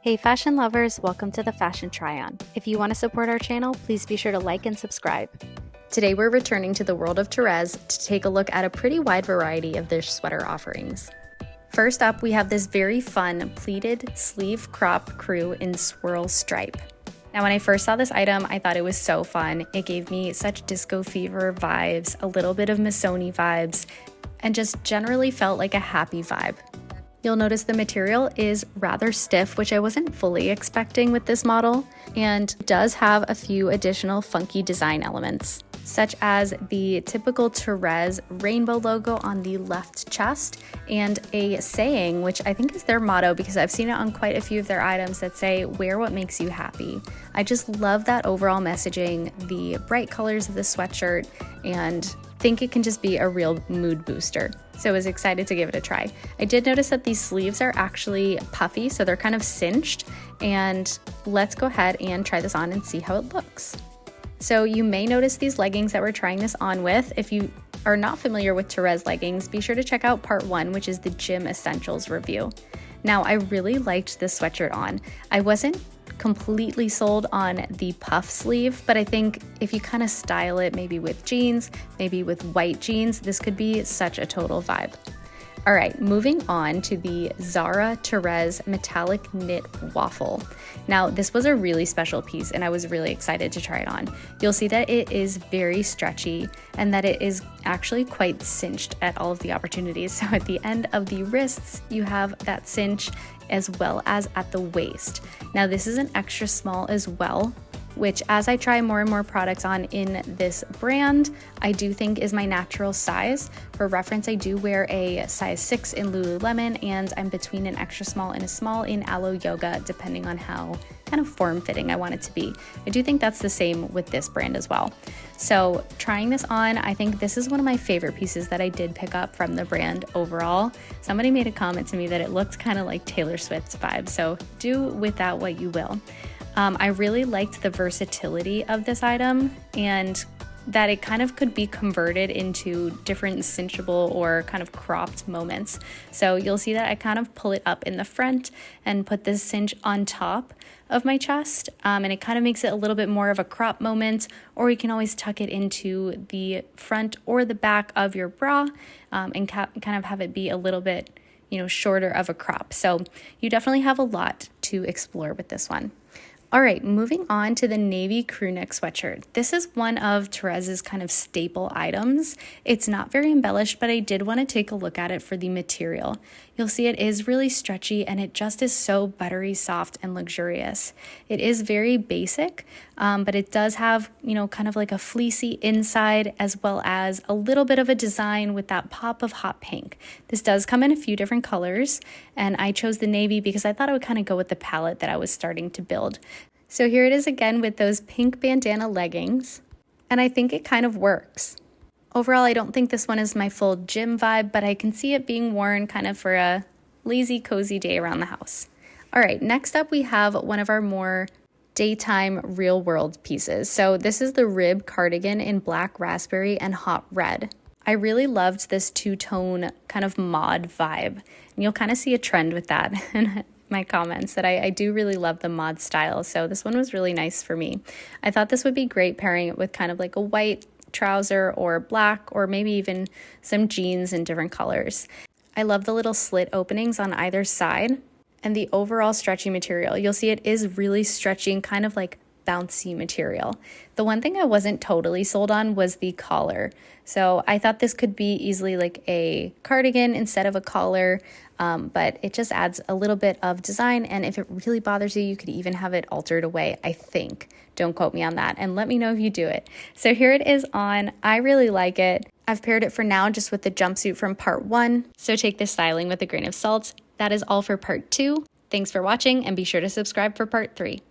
Hey fashion lovers, welcome to the Fashion Try-On. If you want to support our channel, please be sure to like and subscribe. Today we're returning to the world of TEREZ to take a look at a pretty wide variety of their sweater offerings. First up, we have this very fun pleated sleeve crop crew in swirl stripe. Now when I first saw this item, I thought it was so fun. It gave me such disco fever vibes, a little bit of Missoni vibes, and just generally felt like a happy vibe. You'll notice the material is rather stiff, which I wasn't fully expecting with this model, and does have a few additional funky design elements, such as the typical TEREZ rainbow logo on the left chest and a saying, which I think is their motto because I've seen it on quite a few of their items that say, "Wear what makes you happy." I just love that overall messaging, the bright colors of the sweatshirt, and think it can just be a real mood booster. So I was excited to give it a try. I did notice that these sleeves are actually puffy, so they're kind of cinched, and let's go ahead and try this on and see how it looks. So you may notice these leggings that we're trying this on with. If you are not familiar with TEREZ leggings, be sure to check out part 1, which is the Gym Essentials review. Now, I really liked this sweatshirt on. I wasn't completely sold on the puff sleeve, but I think if you kind of style it maybe with jeans, maybe with white jeans, this could be such a total vibe. All right, moving on to the Zara TEREZ metallic knit waffle. Now, this was a really special piece and I was really excited to try it on. You'll see that it is very stretchy and that it is actually quite cinched at all of the opportunities. So at the end of the wrists, you have that cinch as well as at the waist. Now, this is an extra small as well, which as I try more and more products on in this brand, I do think is my natural size. For reference, I do wear a size 6 in Lululemon, and I'm between an extra small and a small in Alo Yoga, depending on how kind of form-fitting I want it to be. I do think that's the same with this brand as well. So trying this on, I think this is one of my favorite pieces that I did pick up from the brand overall. Somebody made a comment to me that it looked kind of like Taylor Swift's vibe, so do with that what you will. I really liked the versatility of this item and that it kind of could be converted into different cinchable or kind of cropped moments. So you'll see that I kind of pull it up in the front and put this cinch on top of my chest, and it kind of makes it a little bit more of a crop moment, or you can always tuck it into the front or the back of your bra and kind of have it be a little bit, shorter of a crop. So you definitely have a lot to explore with this one. All right, moving on to the navy crew neck sweatshirt. This is one of TEREZ's kind of staple items. It's not very embellished, but I did want to take a look at it for the material. You'll see it is really stretchy and it just is so buttery soft and luxurious. It is very basic, but it does have, kind of like a fleecy inside as well as a little bit of a design with that pop of hot pink. This does come in a few different colors, and I chose the navy because I thought it would kind of go with the palette that I was starting to build. So here it is again with those pink bandana leggings, and I think it kind of works. Overall, I don't think this one is my full gym vibe, but I can see it being worn kind of for a lazy, cozy day around the house. All right, next up we have one of our more daytime real world pieces. So this is the rib cardigan in black raspberry and hot red. I really loved this two-tone kind of mod vibe, and you'll kind of see a trend with that in my comments that I do really love the mod style. So this one was really nice for me. I thought this would be great pairing it with kind of like a white trouser or black, or maybe even some jeans in different colors. I love the little slit openings on either side and the overall stretchy material. You'll see it is really stretchy and kind of like bouncy material. The one thing I wasn't totally sold on was the collar. So I thought this could be easily like a cardigan instead of a collar, but it just adds a little bit of design, and if it really bothers you, you could even have it altered away, I think. Don't quote me on that, and let me know if you do it. So here it is on. I really like it. I've paired it for now just with the jumpsuit from part 1, so take this styling with a grain of salt. That is all for part 2. Thanks for watching, and be sure to subscribe for part 3.